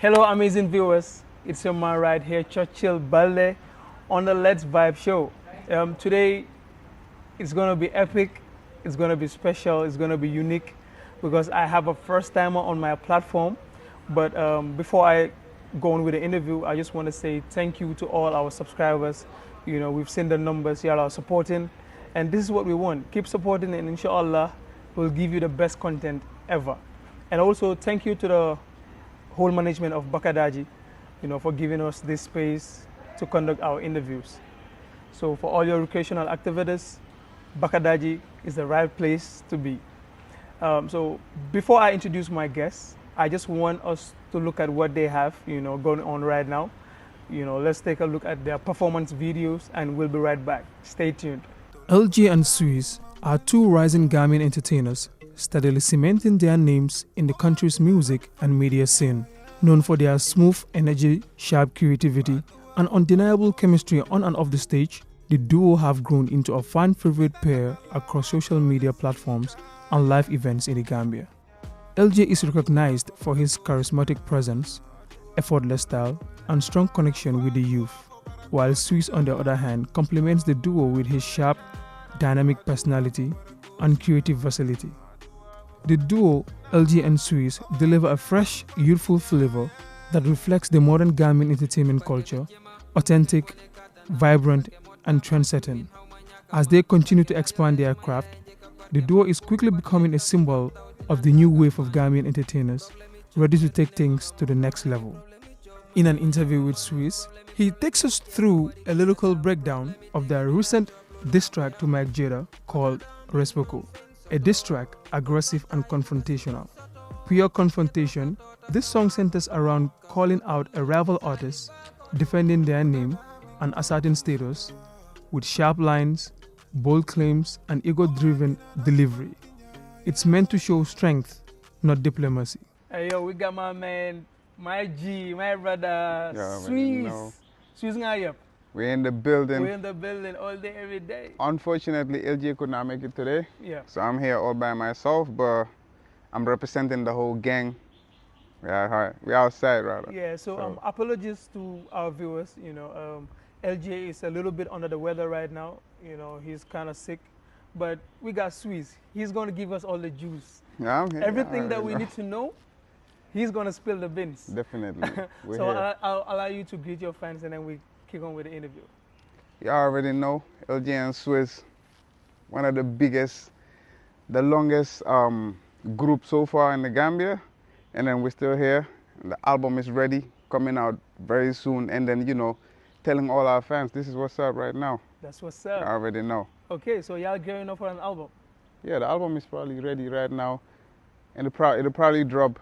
Hello, amazing viewers. It's your man right here, Churchill Baldeh, on the Let's Vibe show. Today, it's going to be epic, it's going to be special, it's going to be unique because I have a first timer on my platform. But before I go on with the interview, I just want to say thank you to all our subscribers. You know, we've seen the numbers, y'all are supporting, and this is what we want. Keep supporting, and inshallah, we'll give you the best content ever. And also, thank you to the whole management of Bakadaji, you know, for giving us this space to conduct our interviews. So for all your recreational activities, Bakadaji is the right place to be. So before I introduce my guests, I just want us to look at what they have, you know, going on right now. You know, let's take a look at their performance videos and we'll be right back. Stay tuned. LG and Swizz are two rising Gambian entertainers steadily cementing their names in the country's music and media scene. Known for their smooth energy, sharp creativity, and undeniable chemistry on and off the stage, the duo have grown into a fan favorite pair across social media platforms and live events in the Gambia. LJ is recognized for his charismatic presence, effortless style, and strong connection with the youth, while Swizz, on the other hand, complements the duo with his sharp, dynamic personality and creative versatility. The duo, LG and Swizz, deliver a fresh, youthful flavor that reflects the modern Gambian entertainment culture, authentic, vibrant, and trendsetting. As they continue to expand their craft, the duo is quickly becoming a symbol of the new wave of Gambian entertainers, ready to take things to the next level. In an interview with Swizz, he takes us through a lyrical breakdown of their recent diss track to Myk Jayda called Respeko. A diss track, aggressive and confrontational. Pure confrontation, this song centers around calling out a rival artist, defending their name and asserting status, with sharp lines, bold claims, and ego-driven delivery. It's meant to show strength, not diplomacy. Hey yo, we got my man, my G, my brother, Swizz. Swizz nga up. We're in the building. We're in the building all day, every day. Unfortunately, LJ could not make it today. Yeah. So I'm here all by myself, but I'm representing the whole gang. We're outside, rather. Yeah, so apologies to our viewers. You know, LJ is a little bit under the weather right now. You know, he's kind of sick. But we got Swizz. He's going to give us all the juice. Yeah, I'm here. Everything that we need to know, he's going to spill the beans. Definitely. So I'll allow you to greet your fans and then we kick on with the interview. You already know, LJ and Swizz, one of the biggest, the longest group so far in the Gambia. And then we're still here. The album is ready, coming out very soon. And then, you know, telling all our fans, this is what's up right now. That's what's up. You already know. Okay, so y'all gearing up for an album? Yeah, the album is probably ready right now. And it'll probably drop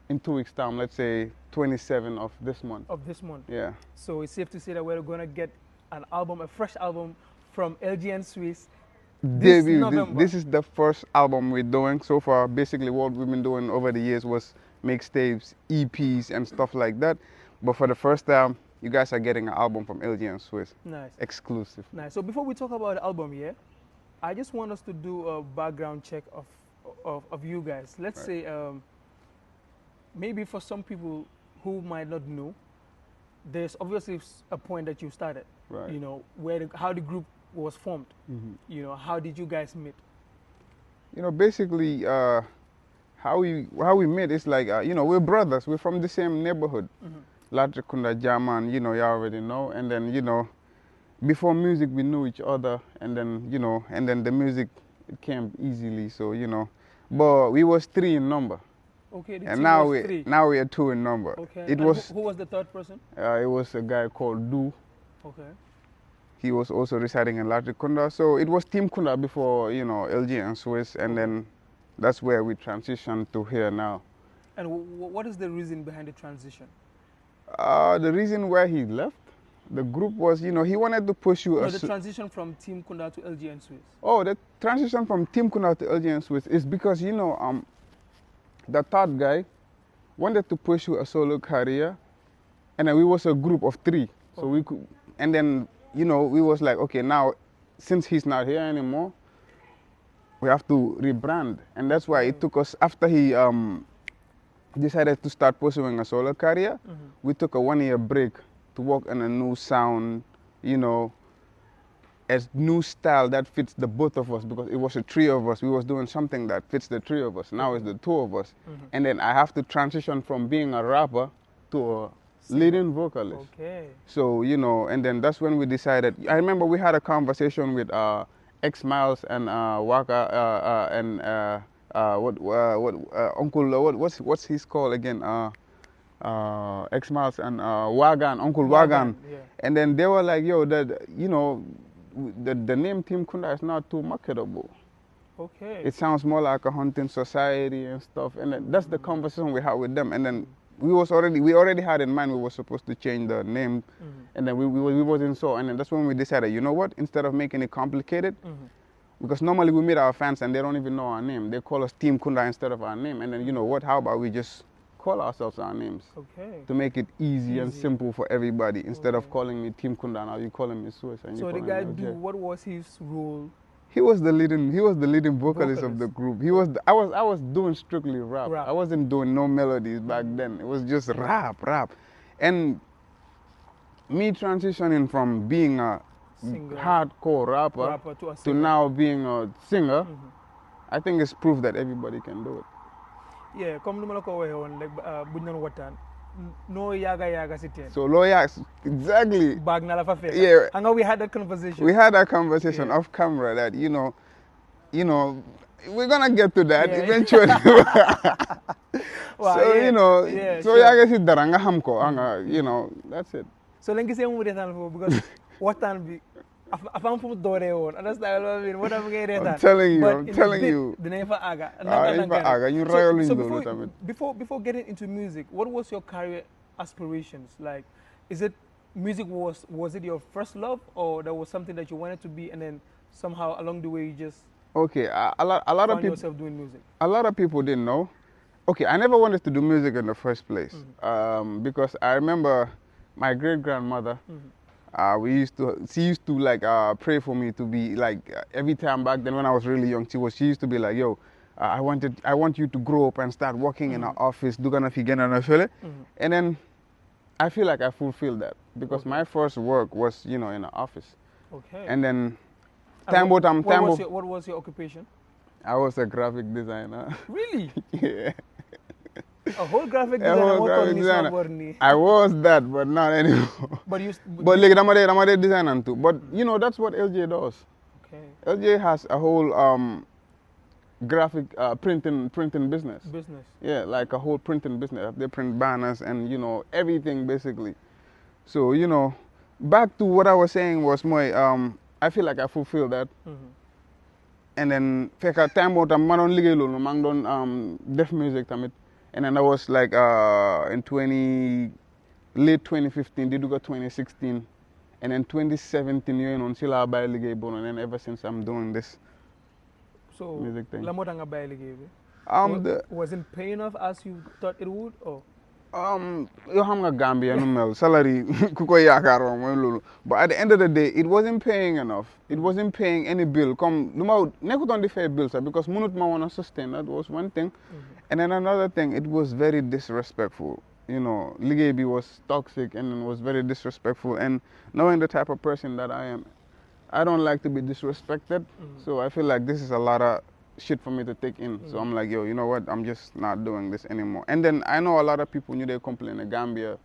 in 2 weeks' time, let's say 27 of this month. Of this month? Yeah. So it's safe to say that we're going to get an album, a fresh album from LG and Swizz this November. This is the first album we're doing so far. Basically what we've been doing over the years was mixtapes, EPs and stuff like that. But for the first time, you guys are getting an album from LG and Swizz. Nice. Exclusive. Nice. So before we talk about the album here, I just want us to do a background check of you guys. Let's say maybe for some people who might not know, there's obviously a point that you started. Right. You know, how the group was formed. Mm-hmm. You know, how did you guys meet? You know, basically, how we met is like, you know, we're brothers. We're from the same neighborhood. Mm-hmm. Latrikunda, Jaman, you know, you already know. And then, you know, before music, we knew each other. And then, you know, and then the music, it came easily. So, you know, but we was 3 in number. Okay, and now we are 2 in number. Okay. Who was the third person? It was a guy called Du. Okay. He was also residing in Latrikunda. So it was Team Kunda before, you know, LG and Swizz. And then that's where we transitioned to here now. And what is the reason behind the transition? The reason why he left the group was, you know, he wanted to pursue the transition from Team Kunda to LG and Swizz. Oh, the transition from Team Kunda to LG and Swizz is because, you know, the third guy wanted to pursue a solo career, and then we was a group of 3. So we could, and then, you know, we was like, okay, now since he's not here anymore, we have to rebrand. And that's why it took us, after he decided to start pursuing a solo career. We took a 1-year break to work on a new sound, you know, a new style that fits the both of us, because it was a three of us. We was doing something that fits the three of us. Now it's the two of us. And then I have to transition from being a rapper to a leading vocalist. Okay. So, you know, and then that's when we decided. I remember we had a conversation with X Miles and Waka and Uncle, what's his call again? X Miles and Wagan, Uncle Wagan. Yeah. And then they were like, yo, that, you know, the name Team Kunda is not too marketable. Okay. It sounds more like a hunting society and stuff. And then that's the conversation we had with them. And then we already had in mind we were supposed to change the name. And then we wasn't so. And then that's when we decided, you know what, instead of making it complicated, because normally we meet our fans and they don't even know our name. They call us Team Kunda instead of our name. And then, you know what, how about we just call ourselves our names to make it easy and simple for everybody. Instead of calling me Team Kunda, now you calling me Swizz. So the guy what was his role? He was the leading vocalist of the group. I was doing strictly rap. I wasn't doing no melodies back then. It was just rap. And me transitioning from being a hardcore rapper to now being a singer, I think it's proof that everybody can do it. Yeah, comme nous ko waxe won like buñ non watan no yaga sitien. So lawyers, exactly. Bag na la fa fek. Yeah. And we had that conversation. We had that conversation off camera that you know, we're gonna get to that eventually. Wow, so you know, so yaga sit daranga hamko, you know, that's it. So lengi se mu retan fo because watan bi afam fu dore won. Understand what I mean? What am I retan? I'm telling you. The never aga. Before getting into music, what was your career aspirations? Like, is it music was it your first love, or there was something that you wanted to be, and then somehow along the way you just a lot of people yourself doing music? A lot of people didn't know. Okay, I never wanted to do music in the first place because I remember my great grandmother. She used to like pray for me to be like every time back then when I was really young. She used to be like, yo, I want you to grow up and start working in an office. And then I feel like I fulfilled that because my first work was, you know, in an office. Okay. And then what was your occupation? I was a graphic designer. Really? Yeah. A whole graphic designer. I was that, but not anymore. But like I'm a designer too. But you know, that's what LJ does. Okay. LJ has a whole graphic printing business. Yeah, like a whole printing business. They print banners and you know everything basically. So you know, back to what I was saying was more. I feel like I fulfilled that. And then feka time out man on ligay lolu mang don def music tamit. And then I was like in late 2015, did go 2016, and then 2017 you know until I buy ligay bon, and then ever since I'm doing this music thing. Was it paying off as you thought it would, or? You xam nga Gambia no mel salary ku ko yakaro moy lolu, but at the end of the day it wasn't paying enough. It wasn't paying any bill comme luma nekut on di fay bill sa because munut ma wanna sustain. That was one thing. And then another thing, it was very disrespectful. You know, ligay bi was toxic and was very disrespectful, and knowing the type of person that I am, I don't like to be disrespected. So I feel like this is a lot of shit for me to take in. So I'm like, yo, you know what? I'm just not doing this anymore. And then I know a lot of people knew they complain in Gambia.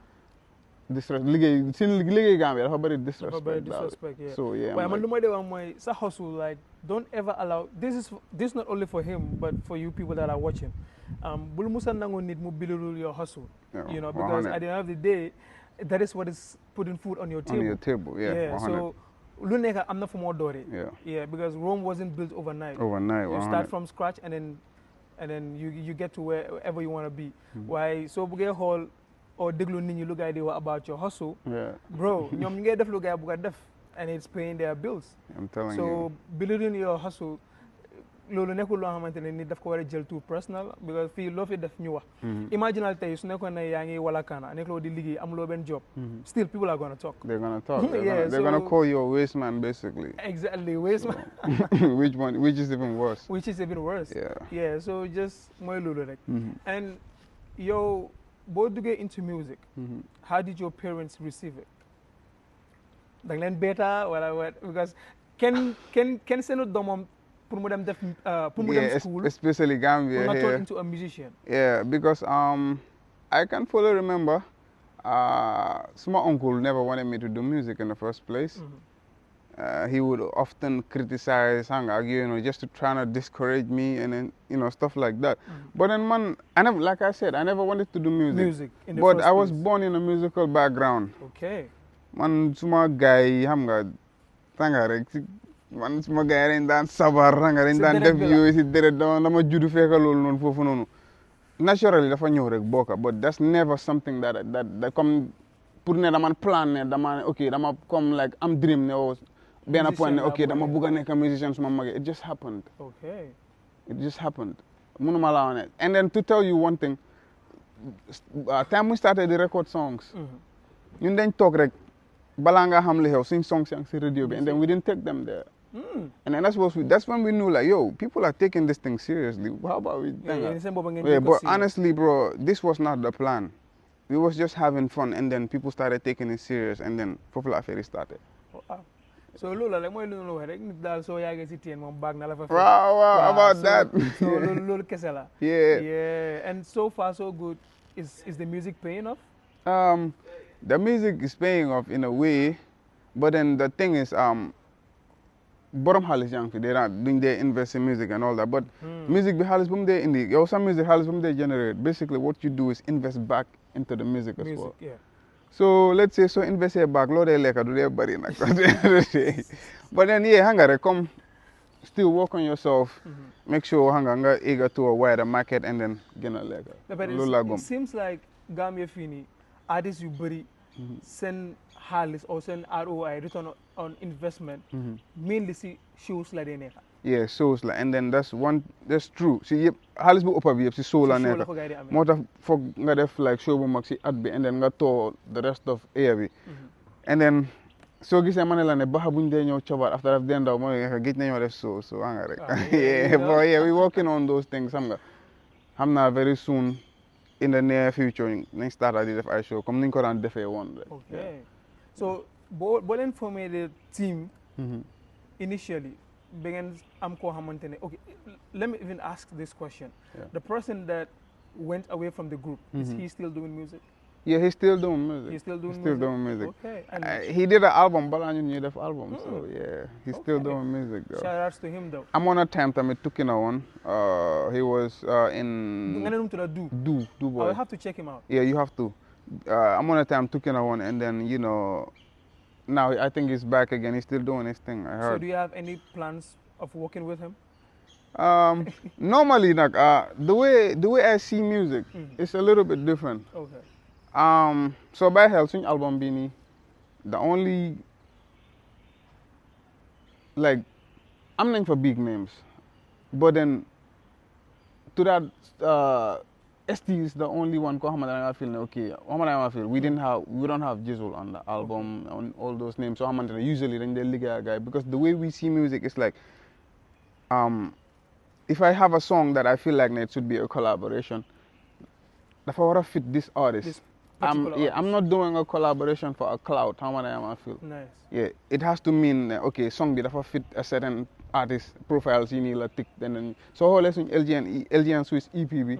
Ligay Gambia, how about disrespect? Yeah. So yeah. But I'm like, hustle, like, don't ever allow. This is not only for him, but for you people that are watching. Bulmusa nango need mo bilirul your hustle. You know, because at the end of the day, that is what is putting food on your table. On your table, yeah. So I'm not for more Dore. Yeah, because Rome wasn't built overnight. You start from scratch and then you get to wherever you want to be. Why so buge hall or deglu nit ñi lu gay di wax about your hustle. Bro, ñom ñi ngay def lu gay bu def and it's paying their bills. I'm telling you. So building your hustle lolu nekul lo xamantene ni daf ko wara jël too personal because fi lo fi def ñu wax. Imagine tay su nekkon na yaangi wala kana nek lo di liggéey am lo ben job. Still people are going to talk. They're going to talk. They're going to call you a waste man basically. Exactly, waste man. Which is even worse. Yeah, so just moy lolu rek. And Yo, both to get into music. How did your parents receive it? Like len beta wala because can send them pour them def pour them school. Especially Gambia Pour here. turn into a musician. Yeah, because I can fully remember my uncle never wanted me to do music in the first place. He would often criticize, just to try to discourage me and then, stuff like that. But then, man, like I said, I never wanted to do music. But I was born in a musical background. Okay. Man, suma guy, man, suma guy dañ daan sabar, dañ daan def yooyu si deret dama juddu fekk loolu noonu foofu noonu. Naturally dafa ñëw rek bokka, but that's never something that comme pour ne dama plan ne dama okay dama comme like am dream ne benn point ne okay dama bëgg a nekk musician suma magee. It just happened. Okay. It just happened. Mënuma laa wax ne. And then to tell you one thing, time we started the record songs, ñun dañ toog rek balaa nga xam li xew suñ songs yang si radio bi, and then we didn't take them there. And then that's when we knew, like, yo, people are taking this thing seriously. How about we? But honestly, bro, this was not the plan. We was just having fun, and then people started taking it serious, and then popular affair started. So Lola, like moi lolo rek nit dal so yagé ci tien mom bag na la fa. Wow, about that. So lolo kessé la. Yeah. And so far so good. Is the music paying off? The music is paying off in a way, but then the thing is borom xaalis yang fi duñ dee invest in music and all that, but music bi xaalis bu mu dee indi yow sa music xaalis bu mu dee generate, basically what you do is invest back into the music as well. Yeah. So let's say so invest back loo dee lekka du dee bari nag. But then hanga rek come still work on yourself, make sure nga eager to a wider market, and then gën a lekka. It seems like Gambia fii nii artists yu bëri seen xaalis or seen ROI, return on investment, mainly see shows la dee nekka. Yeah, shows la, and then that's true. Si yëpp xaalis bu ëppa bi yëpp si show la nekka. Moo tax foog nga def like show bu mag si at bi, and then nga tour the rest of year bi. And then soo gisee ma ne la ne baxa buñ dee ñëw cobar after daf dee ndaw ma ne gëj nañoo def show hanga rek. We working on those things xam nga. Xam naa very soon in the near future nañ start di def ay show comme niñ ko daan defee woon rek. Okay. So boo leen formé the team initially ba ngeen am koo xamante ne okay, let me even ask this question. The person that went away from the group, is he still doing music? Yeah, he's still doing music. He's still doing music. Okay. He did an album, balaa ñun ñuy def album. So yeah, he's still doing music though. Shout outs to him though. I'm on a time tamit tukki na woon. He was in nga ne numtu la Du boy. I'll have to check him out. Yeah, you have to. I'm on a time tukki na woon, and then now I think he's back again. He's still doing his thing. I heard. So do you have any plans of working with him? Normally, like the way I see music, it's a little bit different. Okay. So by hell, suñ album bi nii, the only like am nañ for big names, but then to that ST is the only one ko xamante ne nga feel ne okay xamante ne nga feel we don't have Jizzle on the album, on all those names, so xamante ne usually dañ dee liggéey ak guy, because the way we see music is like if I have a song that I feel like it should be a collaboration, dafa war a fit this artist. I'm not doing a collaboration for a clout. How many I feel? Nice. Yeah, it has to mean okay, song bi dafa fit a certain artist profiles yi nii la tick, then so xoolee suñ LG and Swizz EP bi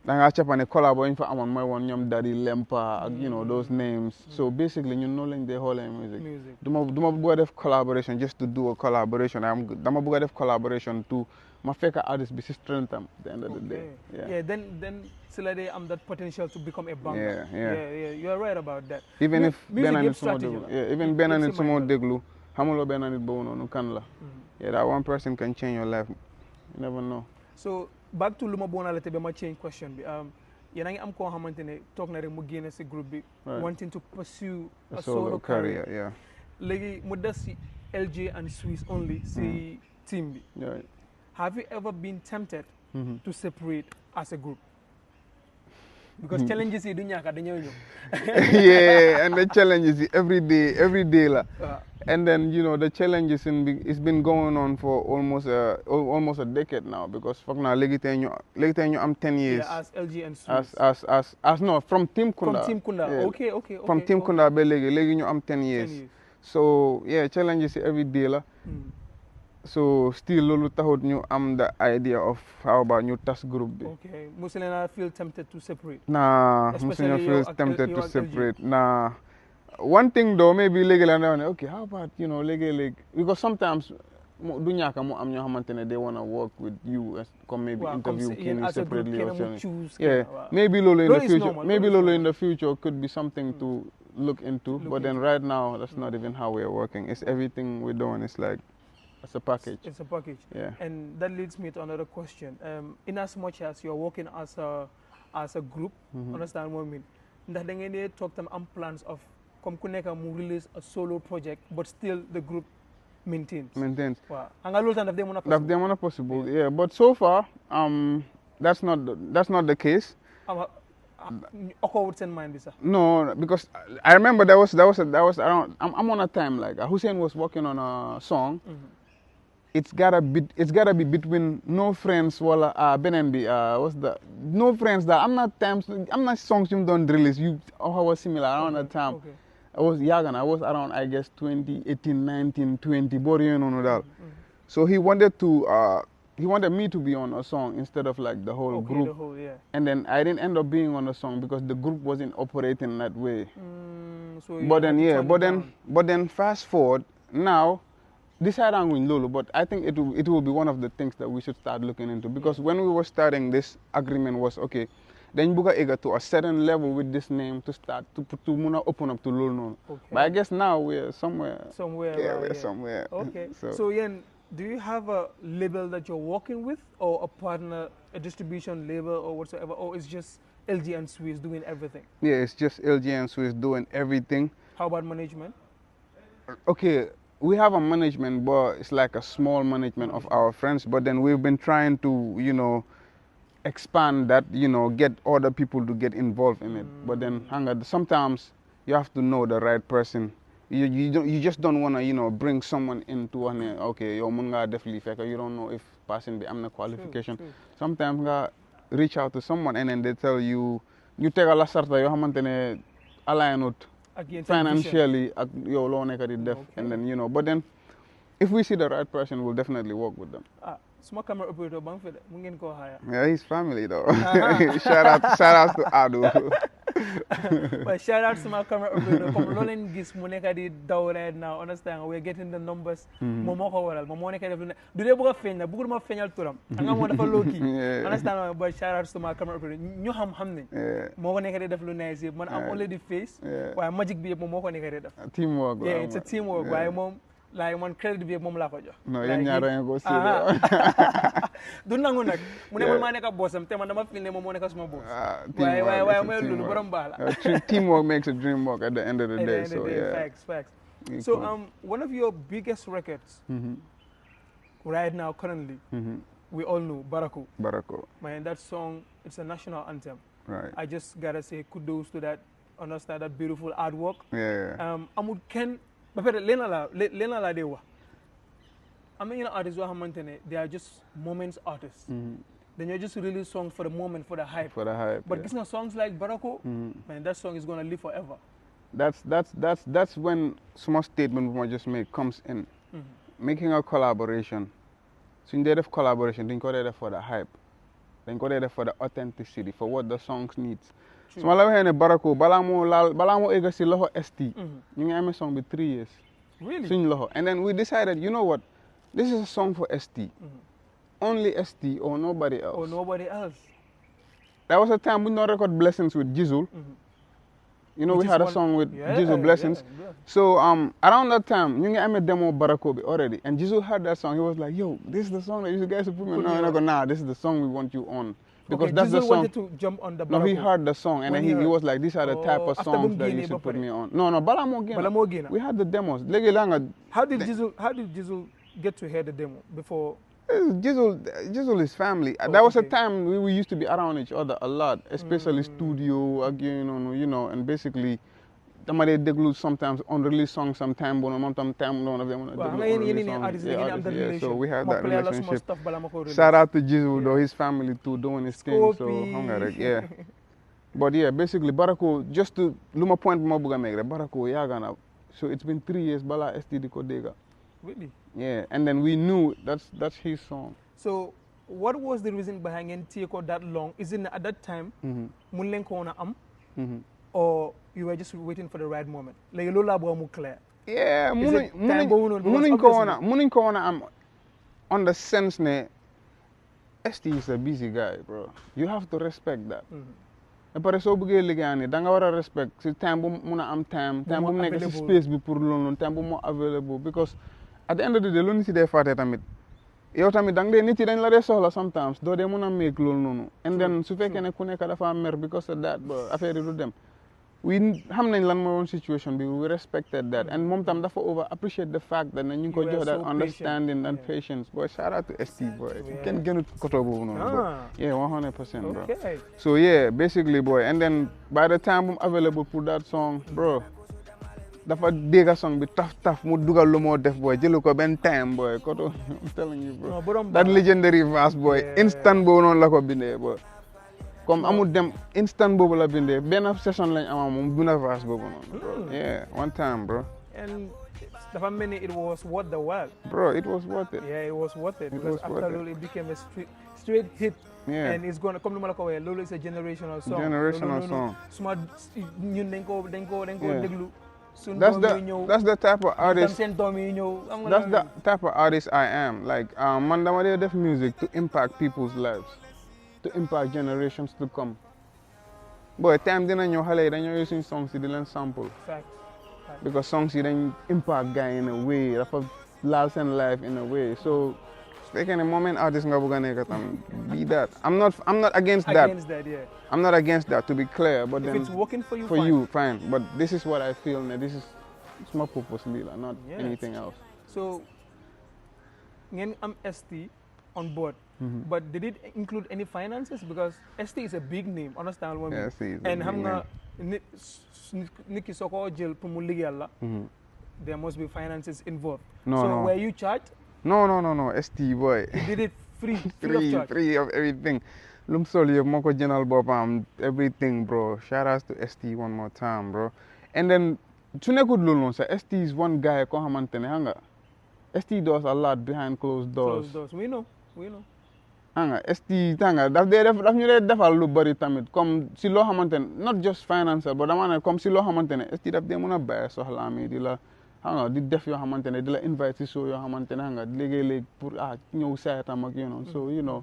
da nga capane collabo ñu fa amoon mooy woon ñoom Daddy Lempa ak those names. So basically ñun noonu lañ dee xoolee music. duma bëgg a def collaboration just to do a collaboration. Dama bëgg a def collaboration to ma fekk artist bi si strength am at the end of the day. Yeah, then still they am that potential to become a banger. Yeah, you are right about that. Even if benn nit suma déglu, even benn nit suma déglu xamuloo benn nit boobu noonu kan la. Yeah, that one person can change your life. You never know. So back to luma bona la tebe ma change question bi. Yéen a ngi am koo xamante ne toog na rek mu génne si groupe bi, wanting to pursue a solo career. Yeah. Léegi mu des si LJ and Swizz only si team bi. Yeah. Have you ever been tempted to separate as a group? Because challenges yi du ñaka dañoo ñëw. Yeah, and the challenges every day la. And then the challenges it's been going on for almost a decade now because fuck now léegi tey ñu am 10 years. Yeah, as LG and Swizz. As no from Team Kunda. From Team Kunda. Yeah. Okay. From Team Kunda ba léegi ñu am 10 years. 10 years. So yeah, challenges every day la. So still loolu taxut ñu am the idea of how about ñu tas group bi. Okay. Musu leen feel tempted to separate. Nah, musu ñu feel tempted to separate. Nah. One thing though, maybe okay, how about, because sometimes du ñaka mo am ñoo xamantene they want to work with you as come maybe interview Kenny separately or something. Yeah, maybe lolo in the future, maybe lolo in the future could be something to look into, but then right now that's not even how we're working. It's everything we're doing. It's like it's a package. It's a package. Yeah. And that leads me to another question. In as much as you're working as a group, understand what I mean? Ndax da ngeen di talk tam am plans of comme ku nekk mu release a solo project but still the group maintains. Wow. Anga loolu tam daf dee mën a possible. Yeah, but so far that's not the case. What's in mind, sir? No, because I remember that was around. I'm on a time like Hussein was working on a song. It's gotta be between No Friends wala Benenbi No Friends that I'm not songs you don't release you was similar around that time. Okay. I was around I guess 2018, 19, 20 that. So he wanted me to be on a song instead of like the whole group. And then I didn't end up being on the song because the group wasn't operating that way. But then fast forward now. Decide on going Lolo, but I think it will be one of the things that we should start looking into because when we were starting, this agreement was okay. Then buga ega to a certain level with this name to start to muna open up to Lolo. Okay. But I guess now we're somewhere. We're somewhere. Okay. So Yen, do you have a label that you're working with, or a partner, a distribution label, or whatsoever, or it's just LG and Swizz doing everything? Yeah, it's just LG and Swizz doing everything. How about management? Okay. We have a management, but it's like a small management of our friends. But then we've been trying to, expand that, get other people to get involved in it. But then, sometimes you have to know the right person. You just don't want to, bring someone into okay, yo munga definitely fake. You don't know if person be amna qualification. True. Sometimes reach out to someone and then they tell you take a lasarta yo hamantene aligned financially and then but then if we see the right person we'll definitely work with them. Small camera operator bang for that. Mungkin ko haya. Yeah, he's family though. shout out to Adu. But shout out to my camera operator. Come Lolen gis mu nekk di daw right now. Understand? We're getting the numbers. Momo ko waral. Momo nekk def. Du dee bëgg feñ na bëggul ma feñal turam. Nga mo dafa low key. Understand? But shout out to my camera operator. Ñu xam ne. Mo ko nekk di def lu nice yëpp. Man am already face. Waaye magic bi yëpp mo ko nekk di def. Teamwork. Yeah, it's a teamwork. Waaye moom like man credit bi mom la ko jox. No, yeen ñaar nga ko ci. Du nangu nak. Mu ne man ma nekk bossam te man dama feel ne mom mo nekk suma boss. Waaye may lolu borom baax la. Teamwork makes a dream work at the end of the day. So yeah. Facts. So one of your biggest records right now currently we all know Barako. Man, that song, it's a national anthem. Right. I just gotta say kudos to that, understand that beautiful artwork. Yeah. Amud Ken Lena la dewa. I mean, artists they are just moments artists. Then you just release songs for the moment, for the hype. But it's not songs like Barako, man, that song is gonna live forever. That's when small statement we just make comes in. Making a collaboration. So instead of collaboration, then go there for the hype. Then go there for the authenticity, for what the songs needs. So I love hearing Barako, balamo ega si loho ST. You ngi song be 3 years. Really? Sing loho. And then we decided, you know what? This is a song for ST. Only ST or nobody else. That was a time we not record Blessings with Jizzle. You know, we had a song with Jizzle, Blessings. Yeah. So around that time, you ngi demo Barako already. And Jizzle heard that song. He was like, yo, this is the song that you guys should put me on. No, and I go, nah, this is the song we want you on. Because that's the song. Wanted to jump on the Barako. No, he heard the song and then he was like, these are the type of songs that you should put me on. No, Balamo Gena. We had the demos. How did Jizzle get to hear the demo before Jizzle is family. Oh, There was a okay. time we used to be around each other a lot, especially studio, again, and basically, dama dee déglu sometimes unreleased songs sometime, but moom tam time noonu dama mën a waaw xam déglu nga yéen unreleased yéen songs. artistes da ngeen am the Yeah, so relation. we have ma that play la suma relationship. stuff bala ma ko release. Shout out to Jizzle, though, Yeah. his family too, doing his thing, so xam nga rek, yeah. But yeah, basically, Barako, just to, luma point mo buga make, Barako, yaga na. So it's been 3 years, bala STD Kodega. Really? Yeah, and then we knew that's his song. So what was the reason behind ngeen téye ko that long? Is it at that time mun leen ko woon a am or you were just waiting for the right moment? Léegi loolu laa bëgg mu clear. Yeah, Is it time boobu noonu? Because munuñ ko wanna am on the sense ne ST is a busy guy, bro. You have to respect that. Et pare soo bëggee liggéeyaan ni da nga war a respect si time bu mun a am time bu mu nekk si space bi pour loolu time bu mu available because at the end of the day lu nit yi dee fàtte tamit yow tamit da nga dee nit yi dañ la dee soxla sometimes doo dee mun a make loolu noonu and then su fekkee ne ku nekk dafa mer because of that ba affaire yi du dem we xam nañ lan mooy woon situation bi we respected that and moom tam dafa over appreciate the fact that ne ñu ngi ko jox that understanding and patience boy shout out to ST boy kenn gënut koto boobu noonu bro yeah 100% bro so yeah basically boy and then by the time bu mu available pour that song bro dafa dégg song bi taf mu dugal lu moo def boy jëlu ko benn time boy koto I'm telling you bro that legendary verse boy instant boobu noonu la ko bindee boy comme amul dem instant boobu la bindee benn session lañ ama moom bina verse boobu noonu bro yeah one time bro and dafa mel ni it was worth the while bro it was worth it yeah it was worth it because after loolu it became a straight hit yeah and it's gonna comme ni ma la ko waxee loolu is a generational song suma ñun dañ ko déglu that's the type of artist seen doom yi ñëw that's the type of artist I am like man dama dee def music to impact people's lives to impact generations to come boy time dina ñëw xale yi dañoo use suñ songs yi di leen sample because songs yi dañ impact guy in a way dafa laal seen life in a way so su fekkee ne moment artist nga bëgg a nekk tam be that I'm not against that yeah. I'm not against that to be clear but if then it's working for you fine but this is what I feel ne this is my purpose lila not anything else so ngeen am ST on board but did it include any finances because ST is a big name understand what I mean and xam nga nit ki soo ko jël pour mu liggéeyal la there must be finances involved so were you charged no ST boy you did it free of everything lum sol yëpp moo ko jënal boppam everything bro shout out to ST one more time bro and then su nekkul loolu noonu sax ST is one guy koo xamante ne xam nga ST does a lot behind closed doors we know xam nga ST tanga daf ñu dee defal lu bari tamit comme si loo xamante ne not just financial but dama ne comme si loo xamante ne ST daf dee mën a bàyyi soxlaam yi di la xam nga di def yoo xamante ne di la invite si show yoo xamante ne xam nga léegi-léegi pour ñëw saytam ak so you know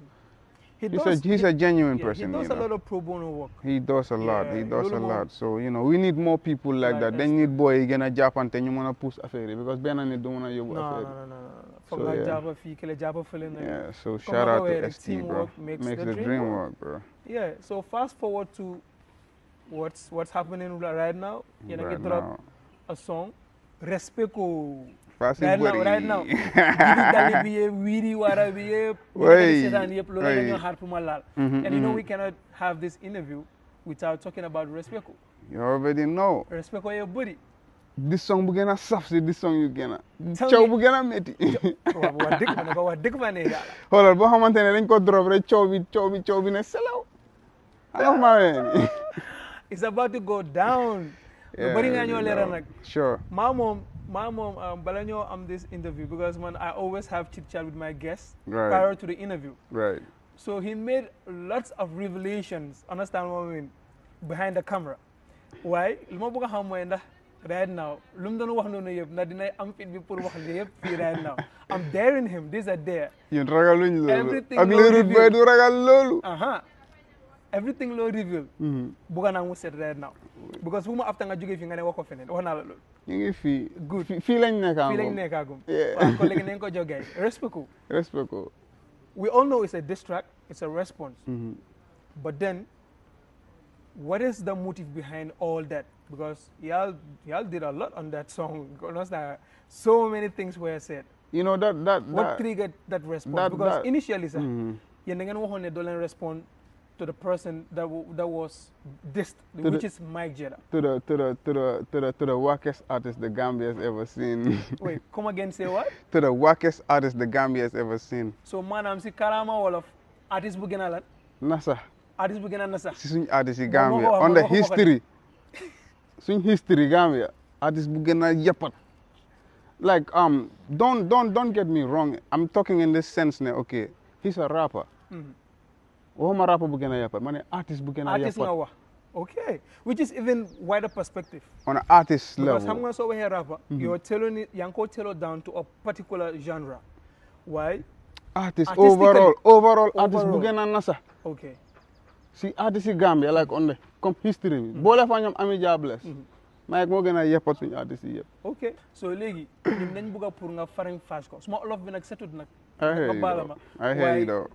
he's a genuine person. He does a lot of pro bono work. He does a lot. So, we need more people like that. They need boy yi gën a jàppante ñu mën a push affaire yi because benn nit du mën a yóbbu affaire yi. No. Foog nga jàpp fii kële jàpp fële na. Yeah, so shout out to ST, bro. Makes the dream work, bro. Yeah, so fast forward to what's happening right now. Yéen a ngi drop a song, Respeko. Right now. Dali bi yëpp wiiri wara bi yëpp. Seetaan yëpp loolu la ñu xaar pour ma laal. And we cannot have this interview without talking about Respeko. You already know. Respeko yëpp bëri. This song bu gën a saf si this song yu gën a. Coow bu gën a métti. wax dëgg fa ne yàlla. Xoolal boo xamante ne dañ ko drop rek coow bi ne selaw. Alors maa It's about to go down. Yeah, bëri nga ñoo leeral nag. Sure. maa moom bala ñoo am this interview because I always have chit chat with my guests prior to the interview. Right. So he made lots of revelations, understand what I mean, behind the camera. Why? Lu ma bëgg a xam mooy ndax right now lu mu doon wax noonu yëpp ndax dina am fit bi pour wax li yëpp fii right now. I'm daring him, these are there. Yéen ragaluñ loolu. Everything ak Lyricale boy du ragal loolu. Everything loo reveal. Bëgg naa mu set right now. Because fu ma after nga jógee fii nga ne wax ko feneen wax naa la loolu. ñu ngi fii. Good. Fii lañ nekkaagum. Waaw kon léegi nañ ko jógee. Respeko. We all know it's a diss track, it's a response. But then, what is the motive behind all that? Because y'all did a lot on that song. So many things were said. you know what triggered that response? Because initially, sir, you didn't respond to the person that was dissed, which is Myk Jayda. To the wackest artist the Gambia has ever seen. Wait, come again, say what? To the wackest artist the Gambia has ever seen. So man, I'm si Karama Wolof artist bu gëna lan? Nasa. Artist bu gëna nasa. Si suñ artist yi Gambia on the history. Suñ history Gambia artist bu gëna yapat. Like don't get me wrong. I'm talking in this sense now, okay. He's a rapper. Wahuma rapper bu gëna yapat. Mané artist bu gëna artist nga wax. Okay, which is even wider perspective. On an artist level. Because I'm going to say a rapper, you're telling it, you're telling down to a particular genre. Why? Artist overall artist bu gëna nasa. Okay. See artist in Gambia like on the history. Bole fa ñom Ami Jables. Myk mo gëna yapat suñ artist yi yépp. Okay. So légui ñun dañ bëgg pour nga farañ fas ko. Suma olof bi nak setut nak. I hear you though.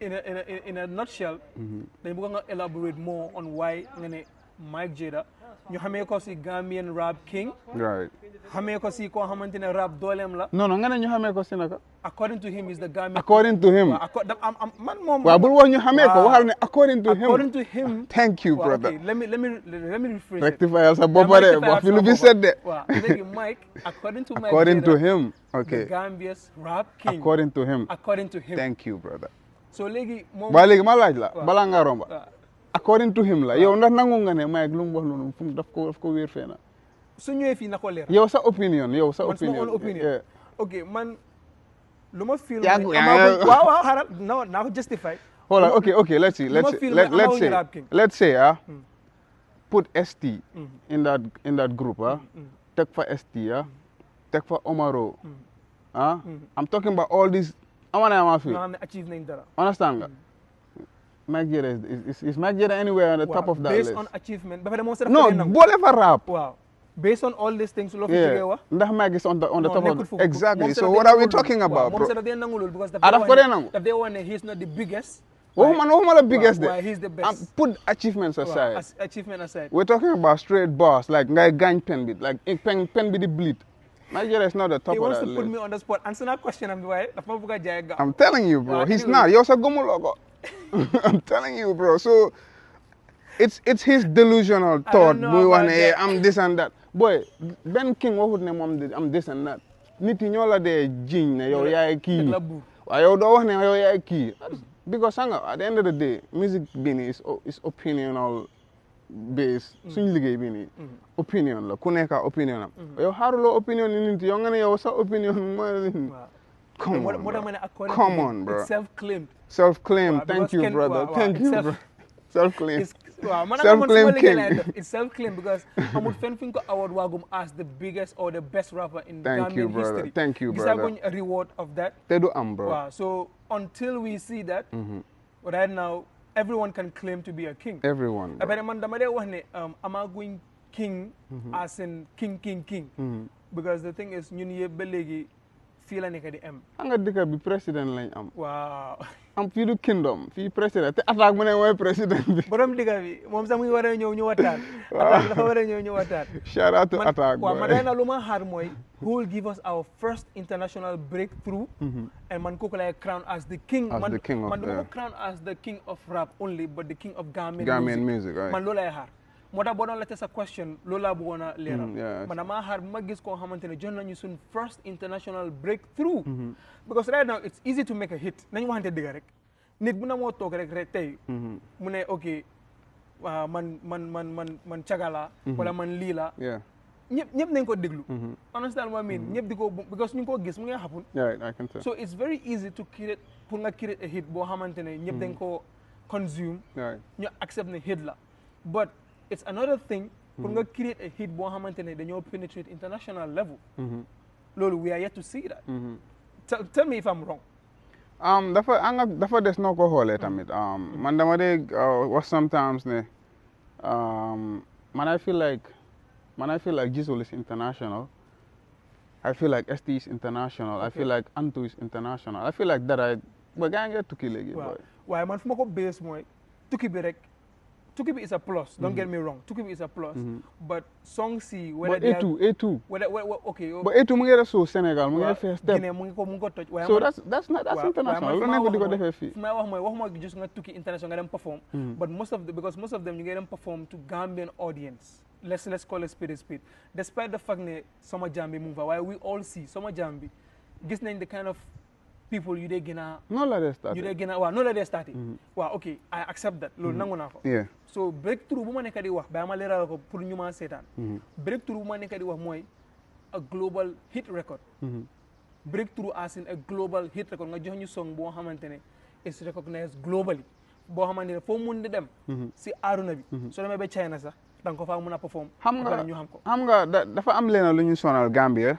In a nutshell, dañ bëgg nga elaborate more on why nga ne Myk Jayda ñu xamé ko ci Gambian rap king. Right. Xamé ko ci ko xamantene rap dolem la. No, nga ne ñu xamé ko ci naka. According to him is the Gambian. According to him. Man mom. Wa bul wax ñu xamé ko waxal ne according to him. According to him. Thank you, brother. Okay, let me rephrase rectify sa bopa de wax fi lu bi set de. Wa legi Myk according to Myk. According to him. Okay. The Gambia's rap king. According to him. According to him. Thank you, brother. So legi mom ba legi ma laaj la bala nga romba. According to him la yow ndax nangu nga ne Myk lu mu wax nonu fu daf ko wér feena. Su ñëwé fi nako leer. Yow sa opinion. Yeah. Okay, man luma feel wow, xaral no na ko justify. Hold on, okay, let's say put ST in that group, take for ST, take for Omaro. I'm talking about all these I feel. No, achieve name dara. Understand nga? Myk Jayda is Myk Jayda anywhere on the top of that based list? On achievement. No, bole fa rap. Wow. Based on all these things, ndax Myk is on the top of it. Exactly. So what are we talking about, bro? Because he's not the biggest. Why the biggest? Why he's the best. Put achievements aside. Achievement aside. We're talking about straight bars, like ngay gang pen bit, like pen be the bleed. Myk Jayda is not the top of that list. He wants to put me on the spot. Answer that question, I'm telling you, bro. He's not. You're so gumulogo. I'm telling you, bro. So it's his delusional thought. I'm this and that. Boy, Ben King waxut ne moom I'm this and that. Nit yi ñoo la dee jiñ ne yow yaay kii. Waaye yow doo wax ne yow yaay kii. Because at the end of the day, music bi nii is opinional based. Suñ liggéey bi nii opinion la ku nekk opinion am. Yow xaaruloo opinion ni nit yow nga ne yow sa opinion mooy Come on, bro. It's self-claimed. Self-claimed. Thank you, brother. Thank you, bro. Self-claimed. Self-claimed king. It's self-claimed because Hamud Fenfinko Award Wagum as the biggest or the best rapper in Gambian history. Thank you, brother. Is that a reward of that? They do, bro. Wow. So until we see that, right now, everyone can claim to be a king. Everyone. But I'm going king as in king. Because the thing is, you belegi feel like the M. I'm going to be president like Wow. I'm for the kingdom. For president. Attack me when president. But I'm diga mom sa muy wara ñew ñu waxtaan. Attack dafa wara ñew ñu waxtaan. Shout out to Attack. Wa man na luma xaar moy who will give us our first international breakthrough and man ko lay crown as the king. As the king of man crown as the king of rap only but the king of Gambian music. Right. Man lolay xaar. Mota bo don la test a question lola bu wona leral. Man ma xaar ma gis ko xamantene jox nañu sun first international breakthrough. Because right now it's easy to make a hit. Nañu waxante diga rek. Nit bu na mo tok rek tay mu ne okay man cagala wala man lila ñep nañ ko déglu understand what I mean ñep diko because ñu ko gis mu ngi happen I can tell. So it's very easy to create pour nga create a hit bo xamantene ñep dañ ko consume ñu accept ne hit la but it's another thing pour nga create a hit bo xamantene dañoo penetrate international level lolu we are yet to see that tell me if I'm wrong. Dafa des noo ko xoolee tamit man dama dee wax sometimes ne man I feel like Jizzle is international. I feel like ST is international. I feel like Antu is international. I feel like that ba gaa ngi tukki léegi boy. Waaye man fu ma ko base mooy tukki bi rek Tuki bi is a plus. Don't get me wrong. Tuki bi is a plus. But song si but A2. Whether okay. But A2 mu ngi so Sénégal mu ngi first step. Guinée mu ngi ko touch. So that's international. Lu nekk di ko defee fii. May wax mooy waxuma just nga tukki international nga dem perform. But most of them ñu ngi dem perform to Gambian audience. Let's call it speed. Despite the fact ne Summer Jam bi mu ngi fa waaye we all see Summer Jam bi gis nañ the kind of people you dey gën a. noonu la dee starté you dey gën a waaw noonu la dee starté. waaw ok I accept that. loolu nangu naa ko. so breakthrough bu ma nekk di wax ba ma leeral ko pour ñu ma seetaan. breakthrough bu ma nekk di wax mooy a global hit record. breakthrough as in a global hit record nga jox ñu song boo xamante ne is recognized globally boo xamante ne foo mun di dem. si aaduna bi. soo demee ba China sax da nga ko faa mun a perform. xam nga dafa am leen lu ñu sonal Gambia.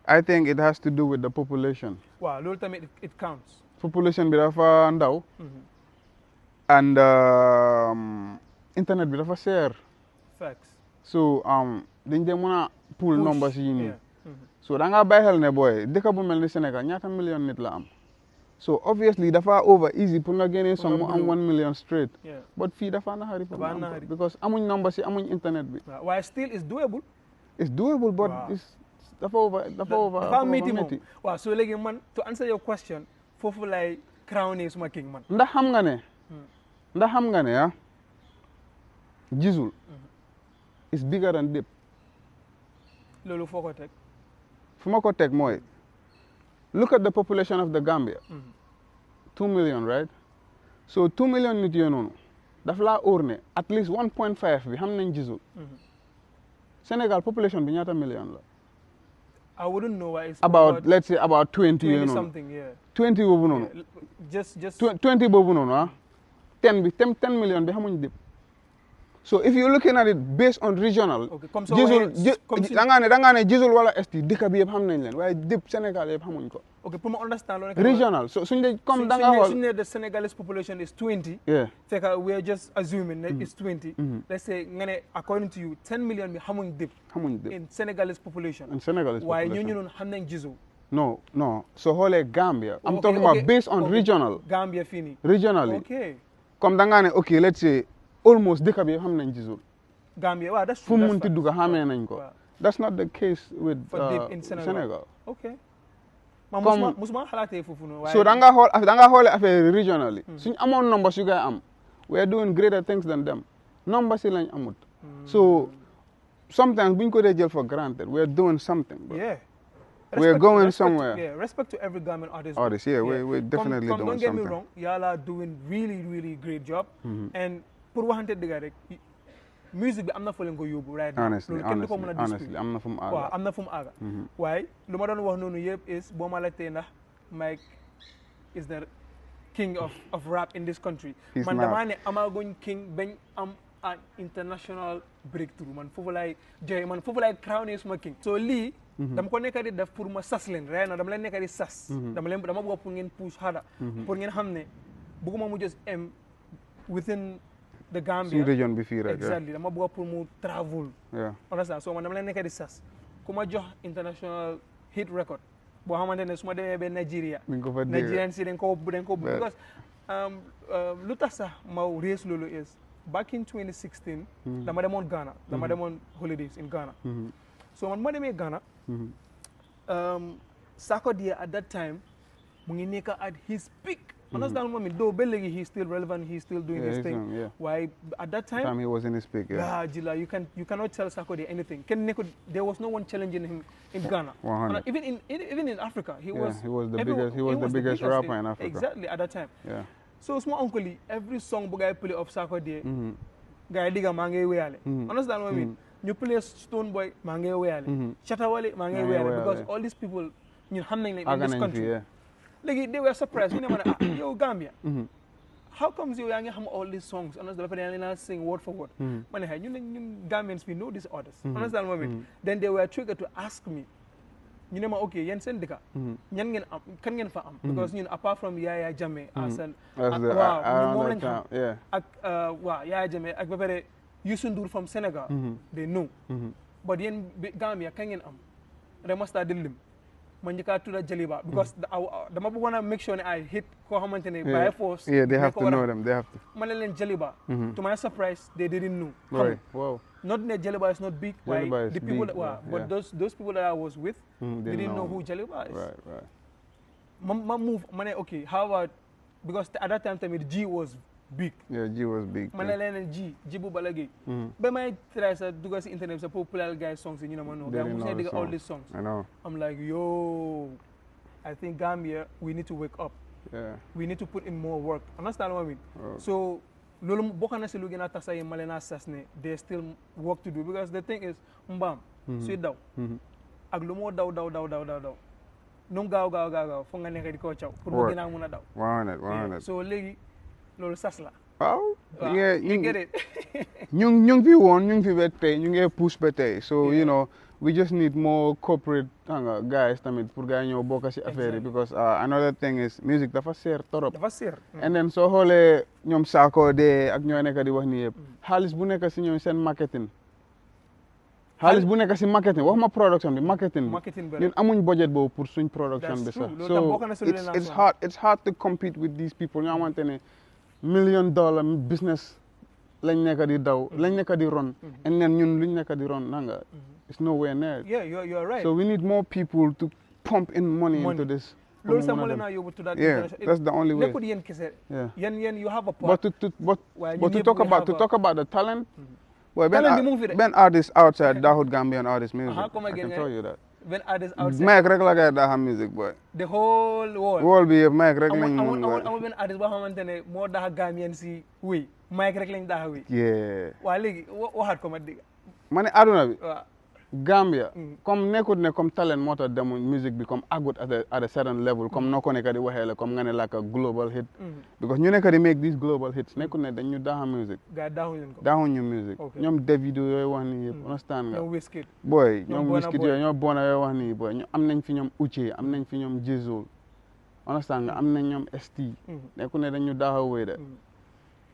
I think it has to do with the population. Wow, loolu tamit it counts. Population bi dafa ndaw. And internet bi dafa seer. Facts. So dañ dee mën a pool numbers yi nii. So da nga bàyyi xel ne booy dëkk bu mel ni Sénégal ñaata million nit la am. So obviously dafa over easy pour nga génnee song mu am 1 million straight. But fii dafa naxari pour am because amuñ numbers yi amuñ internet bi. Waaye still is doable. It's doable but it's dafa over meeting. Waaw so léegi man to answer your question foofu lay crowne suma king man. ndax xam nga ne Jizzle is bigger than Dip. loolu foo ko teg. fu ma ko teg mooy look at the population of the Gambia. 2 million right so 2 million nit yooyu noonu daf laa óor ne at least 1.5 bi xam nañ Jizzle. Sénégal population bi ñaata million la. I wouldn't know why it's let's say about 20 you know something 20 boobu noonu just 20 boobu noonu 10 million bi xamuñ Dip. So if you're looking at it based on regional, da nga ne Jizzle wala ST dëkk bi yëpp xam nañ leen waaye Dip Sénégal yëpp xamuñ ko. Okay, pour ma understand regional so suñ de comme da nga xool suñ ne the Senegalese population is 20. Fekk we are just assuming that it's 20. Let's say nga ne according to you 10 million bi xamuñ Dip. in Senegalese population. waaye ñooñu noonu xam nañ Jizzle. No so xoolee Gambia. I'm talking about based on regional. Gambia fii nii. Regionally. Okay. Comme da nga ne okay let's say almost dëkk bi xam nañ Jizzle. Gambia waaw that's true. fu mu munti dugg xamee nañ ko. That's not the case with in Senegal. Okay. Comme musuma xalaatee foofu noonu. So da nga xoole affaire regionally. suñ amoon numbers yu am. we are doing greater things than them. numbers yi lañ amut. So sometimes buñ ko dee jël for granted we are doing something. We're going somewhere. Respect to every Gambian artist. We're definitely doing something. Don't get me wrong, y'all are doing really great job. And pour waxante dëgg rek music bi am na fa leen ko yóbbu right now. Honestly, am na fu mu aaga. waaw am na fu mu aaga. waaye lu ma doon wax noonu yëpp is boo ma laajtee ndax Myk is the king of rap in this country. Man damaa ne amaguñ king bañ am an international breakthrough man foofu laay crowne suma king. so lii dama ko nekk di def pour ma sas leen right now dama leen nekk di sas. dama bëgg pour ngeen push harder. pour ngeen xam ne bëgguma mu just am within the Gambia. suñu région bi fii rek. exactly dama bëgg pour mu travel. understand so man dama leen nekk di sas ku ma jox international hit record boo xamante ne su ma demee ba Nigeria. Nigerian si dañ ko because lu tax sax ma raise loolu is back in 2016. dama demoon Ghana. dama demoon holidays in Ghana. so man ma demee Ghana. Sarkodie at that time mu ngi nekk at his peak. Understand what I mean? Though Baldeh, he's still relevant, he's still doing his thing. Why at that time he was in his peak. Jila, you cannot tell Sarkodie anything. There was no one challenging him in Ghana. Even in Africa, he was the biggest rapper in Africa. Exactly at that time. So small uncle, every song guy play of Sarkodie, guy diga mange weale. Understand what I mean? You play Stone Boy mange weale, Chatawale mange weale, because all these people you handling in this country. Like they were surprised. We never yo Gambia. How comes you have all these songs? Understand? They sing word for word. Man, you Gambians we know these artists. Understand what I mean? Then they were triggered to ask me. You know, okay, yen sendika. Yen kan yen fa am because apart from Yaya Jammeh as an Yaya Jammeh ak bepere Youssou Ndour from Senegal. They know. But yen Gambia kan yen am. They must start lim. ma njëkk a tudda Jaliba because dama bëggoon a make sure ne I hit koo xamante ne by force. Yeah, they have to know them. They have to. ma ne leen Jaliba. To my surprise they didn't know. Right. Wow. Not that Jaliba is not big. Jaliba is the people big, but those people that I was with they didn't know who Jaliba is. Right. Ma move ma ne okay how about because at that time G was big. Yeah, G was big. Ma ne leen G bu balagay. Ba may try sa dugg si internet sa popular guys songs yi ñu ne ma no. They didn't know the all these songs. I know. I'm like, yo, I think Gambia, we need to wake up. Yeah. We need to put in more work. Understand what I mean? Oh. So, lolo bokk na si lu gën a tax say malena sas ne there's still work to do because the thing is mbam suy daw ak lu moo daw num gaaw foog nga nekk di ko caw pour mu gën a mun a daw. Waaw. So léegi loolu sas la. Waaw. You get it. ñu ngi fi woon ñu ngi fi ba tey ñu ngi push ba tey so you know we just need more corporate guys tamit pour gars ñëw bokk si affaire yi because another thing is music dafa seer torop. Dafa seer. And then soo xoolee ñoom saako de ak ñoo nekk di wax ni yëpp xaalis bu nekk si ñoom seen marketing. xaalis bu nekk si marketing waxuma production bi marketing bi ñun amuñ budget boobu pour suñ production bi sax so it's hard to compete with these people ñoo xamante ne $1 million business lañ nekk di daw lañ nekk di ron and then ñun luñ nekk di ron nanga it's nowhere near it. Yeah, you're right. So we need more people to pump in money into this. Loolu sax moo leen a yóbbu to that. Yeah, that's the only way. Nekkul yéen kese. Yeah. Yéen you have a part. But to talk about the talent. Well, talent Ben artist outside Dahoud Gambian artist music. I can tell you that. Ben artist outside. Myk rek la gay daha music boy. The whole world. World bi yëpp Myk rek lañ mën. Amul benn artist boo xamante ne moo daha Gambian si wéy Myk rek lañ daha wéy. Yeah. Waa léegi waxaat ko ma dégg. Ma ne aduna bi. Waaw. Gambia comme nekkut ne comme talent moo tax demuñ musique bi comme agut at a certain level comme noo ko nekk di waxee la comme nga ne like a global hit because ñu nekk di make these global hits nekkut ne dañ ñu daaxa musique daaxuñ ñu musique ñoom Davido yooyu wax nii yëpp understand nga boy ñoom Wizkid yooyu ñoo bona yooyu wax nii boy ñu am nañ fi ñoom Uche am nañ fi ñoom Jizzle understand nga am nañ ñoom ST nekkut ne dañ ñu daaxa wéy de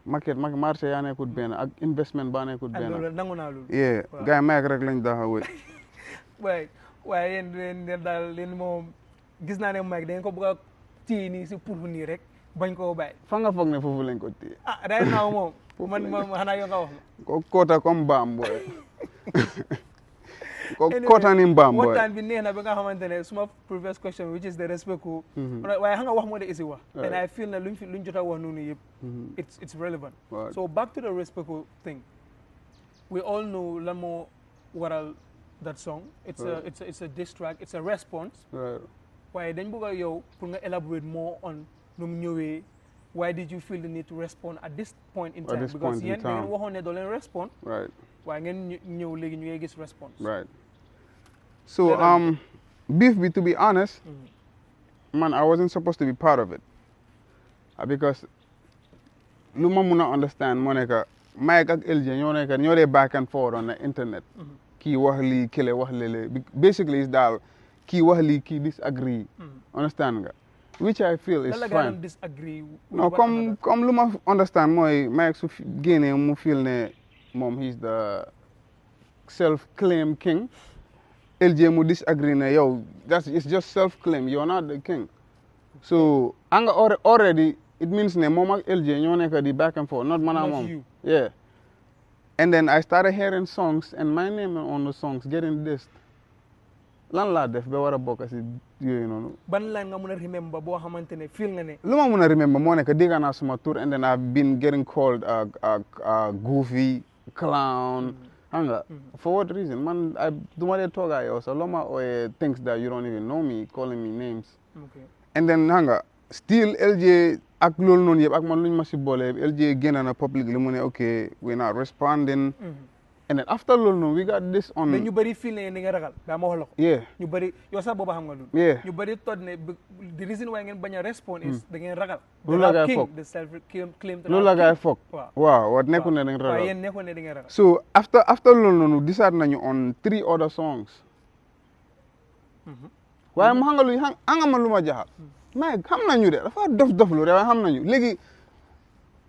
marché yaa nekkut benn ak investment baa nekkut benn. loolu nangu naa loolu. yeah gars yi Myk rek lañ daa wéy. waaye yéen daal leen moom gis naa ne Myk dañ ko bëgg a téye nii si pour nii rek bañ koo bàyyi. fa nga foog ne foofu lañ ko téye. day naaw moom man xanaa yow nga wax ma. ko koota comme mbaam booy. ko koota ni mbaam booy. waxtaan bi neex na ba nga xamante ne suma previous question which is the Respeko. waaye xam nga wax moo de isi wax. and I feel ne luñ jot a wax noonu yëpp. it's relevant. Right. So back to the Respeko thing. We all know lan moo waral that song. It's a diss track. It's a response. Right. Waaye dañ bëgg a yow pour nga elaborate more on nu mu ñëwee. Why did you feel the need to respond at this point in time? Because yéen da ngeen waxoon ne doo leen respond. Right. Waaye ngeen ñëw léegi ñu ngi gis response. Right. So beef bi to be honest, man, I wasn't supposed to be part of it. Because lu ma mun a understand moo nekk Myk ak LJ ñoo dee back and forth on the internet. Kii wax lii kële wax lele basically is daal kii wax lii kii disagree. Understand nga. Which I feel is fine. Disagree. No, comme lu ma understand mooy Myk su génnee mu feel ne moom he's the self-claimed king. LJ mu disagree ne yow it's just self-claim, you're not the king. So anga already it means ne moom ak LJ ñoo nekk di back and forth, not man ak moom. Yeah. And then I started hearing songs and my name on the songs getting dissed. Lan laa def ba war a bokk si yooyu noonu. Ban line nga mun a remember boo xamante ne feel nga ne. Lu ma mun a remember moo nekk dégg naa suma tour and then I've been getting called a goofy clown. Hanga, for what reason? Man, do my talk I also loma or things that you don't even know me, calling me names. Okay. And then hanga, still LJ ak lol non yeb ak man luñ ma ci bolé LJ génn na publicly mu ne okay, we're not responding. And then after lol non we got this on. Mais ñu bari feel ne nga ragal, ba ma wax la ko. Yeah. Ñu bari yow sax boba xam nga lool. Yeah. Ñu bari tod ne the reason why ngeen baña respond is da ngeen ragal. Loolu la gaay fokk. The self claim. Loolu la gaay fokk. Waaw, wat nekkul ne da ngeen ragal. Waaw, yéen nekkul ne da ngeen ragal. So after lol non decided nañu on 3 other songs. Waaye mu hanga lu hanga man lu ma jaxal. Myk xam nañu de dafa dof lu rek xam nañu léegi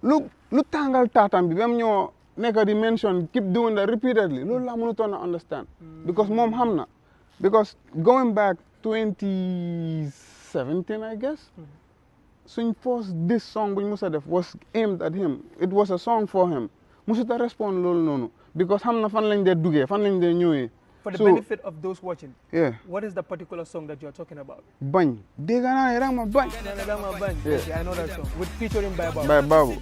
lu tàngal taatam bi bam ñoo nekk di mention keep doing that repeatedly loolu laa mënutoon a understand because moom xam na because going back 2017, I guess. So first, this song buñ musa def was aimed at him. It was a song for him. Musuta respond loolu noonu because xam na fan lañ dee duggee fan lañ dee ñëwee. For the benefit of those watching, yeah. What is the particular song that you're talking about? Bañ. Dégg naa rang ma bañ. Yeah. Okay, I know that song. With featuring Baye Babu. Baye Babu.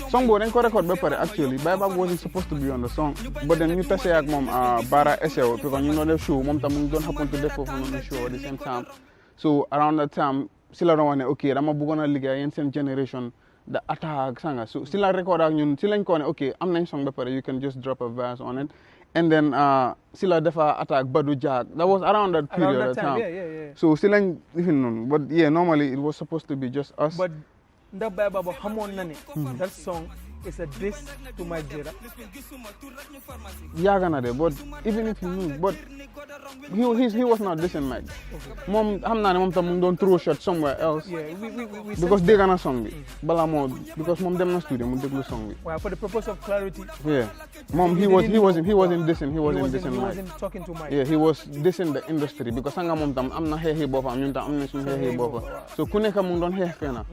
Song boobu dañ ko record ba pare actually. Baye Babu wasn't supposed to be on the song. But then ñu tase ak moom Bara SEO because ñu doon def show moom tam mu doon happen to def foofu noonu show at the same time. So around that time si la doon wax ne ok dama bëggoon a liggéey yéen seen generation the attack sanga so si la record ak ñun si lañ ko ne ok am nañ song ba pare you can just drop a verse on it. And then Sila Defa attack Badu Jack. That was around that period of time. Yeah. So Sila, but yeah, normally it was supposed to be just us. But that song is a diss to Myk Jayda. Yeah, but even if he knew, but he was not dissing Myk. Mom, I'm don't throw shot somewhere else. Yeah, we because they gonna song it. Because mom them na studio, mom take song it. Well, for the purpose of clarity. Yeah, mom he wasn't dissing. He wasn't talking to Myk. Yeah, he was dissing the industry because sanga mom tam am na hehe bofa, ñun tam am na suñu hehe bofa. So ku nekk mu don hehe fena.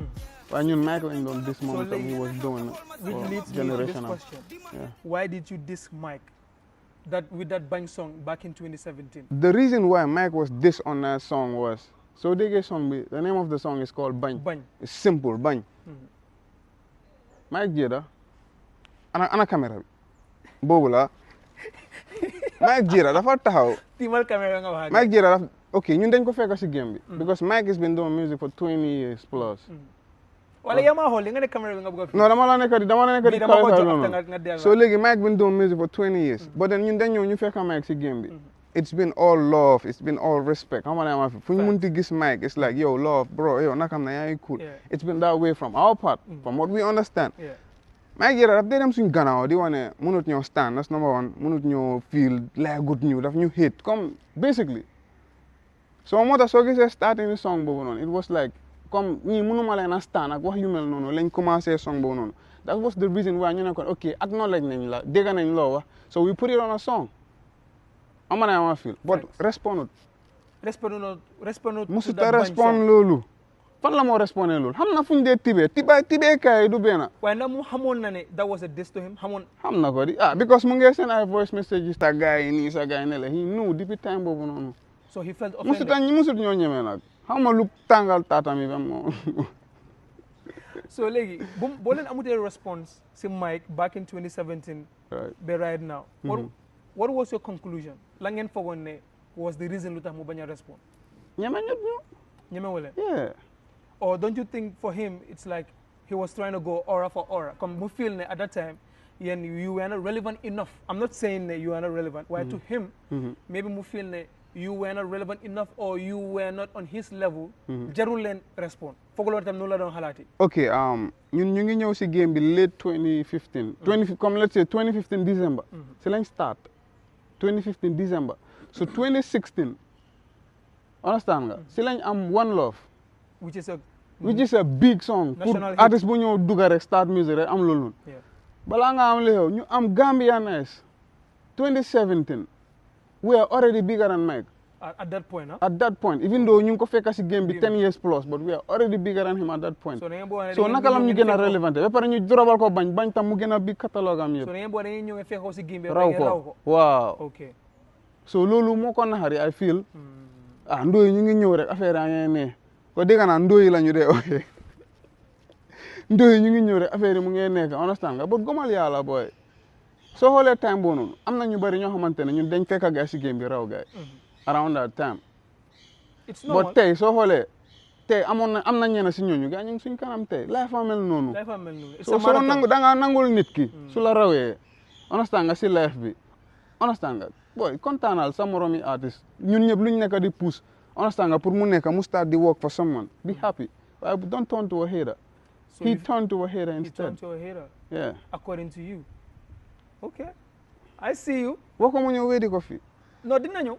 When you Myk in on this moment he was doing which leads me to this question. Yeah. Why did you diss Myk with that Bang song back in 2017? The reason why Myk was dissed on that song was so they get song the name of the song is called Bang. It's simple, Bang. Myk Jayda ana camera bobu Myk Jayda dafa taxaw timal camera nga wax Myk Jayda okay ñun dañ ko fekk ci game bi because Myk has been doing music for 20 years plus. Wala yama hol nga ne camera nga bëgg no dama la nekk di so léegi Myk been doing music for 20 years but then ñun dañ ñëw ñu fekk Myk ci game bi it's been all love it's been all respect xam nga ma fi fu ñu munti gis Myk it's like yo love bro yo nakam na yaay cool it's been that way from our part from what we understand Myk Jayda daf dee dem suñ gannaaw di wane mënut ñoo stand that's number one mënut ñoo feel like good ñu daf ñu hate comme basically so moo tax soo gisee starting the song boobu noonu it was like comme ñii mënuma leen a stand ak wax yu mel noonu lañ commencé song boobu noonu that was the reason why ñu ne ko ok acknowledge nañ la dégg nañ loo wax so we put it on a song am na ma feel but respondut musuta respond loolu fan la moo respondé loolu xam na fu ñu dee tibee kaay du benn waaye nag mu xamoon na ne that was a diss to him xam na ko di because mu ngi send ay voice messages ta gars yi nii sa gars yi ne la he knew depuis time boobu noonu so he felt offended musut ñoo ñemee nag xam nga lu tàngal taatami ba moom so léegi boo leen amutee response si Myk back in 2017 ba right now what was your conclusion la ngeen foogoon ne was the reason lu tax mu bañ a respond ñeme wala yeah or don't you think for him it's like he was trying to go aura for aura comme mu feel ne at that time you were not relevant enough I'm not saying that you are not relevant why to him maybe mu feel ne you were not relevant enough or you were not on his level jarul leen respond foogaloon tam noonu la doon xalaati ok ñun ñu ngi ñëw si game bi late 2015 comme let's say 2015 December si lañ start 2015 December so 2016 understand nga si lañ am One Love which is a big song pour artiste bu ñëw dugga rek start music rek am loolu balaa nga am li xew ñu am Gambianes 2017 we are already bigger than Myk. At that point, huh? At that point, even though you can fake game be 10 years plus, but we are already bigger than him at that point. So nakalam ñu gëna relevant. Ba pare ñu durabal ko bañ tam mu gëna big catalogue am yépp. So ngeen bo dañuy ñëw fekk ko ci game bi raw ko. Wow. Okay. So lolu moko naxari I feel ndoy ñu ngi ñëw rek affaire ya né. Ko dégg na ndoy lañu dé okay. Ndoy ñu ngi ñëw rek affaire mu ngi nekk understand nga but gomal yalla boy. So xoolee time boo noonu am na ñu bëri ñoo xamante ne ñun dañ fekk gaay si game bi raw gaay around that time but tey soo xoolee tey am na ñenn si ñooñu gaay ñu ngi suñ kanam tey life a mel noonu soo nangu da ngaa nangul nit ki su la rawee understand nga si life bi understand nga boy kontaanal sa moromi artiste ñun ñëpp luñ nekk di pousse understand nga pour mu nekk mu start di work for someone be happy waaye don't turn to a hater he turned to a hater instead yeah according to you. Okay, I see you. Wako mo ñëw wédi ko fi. No dina ñëw.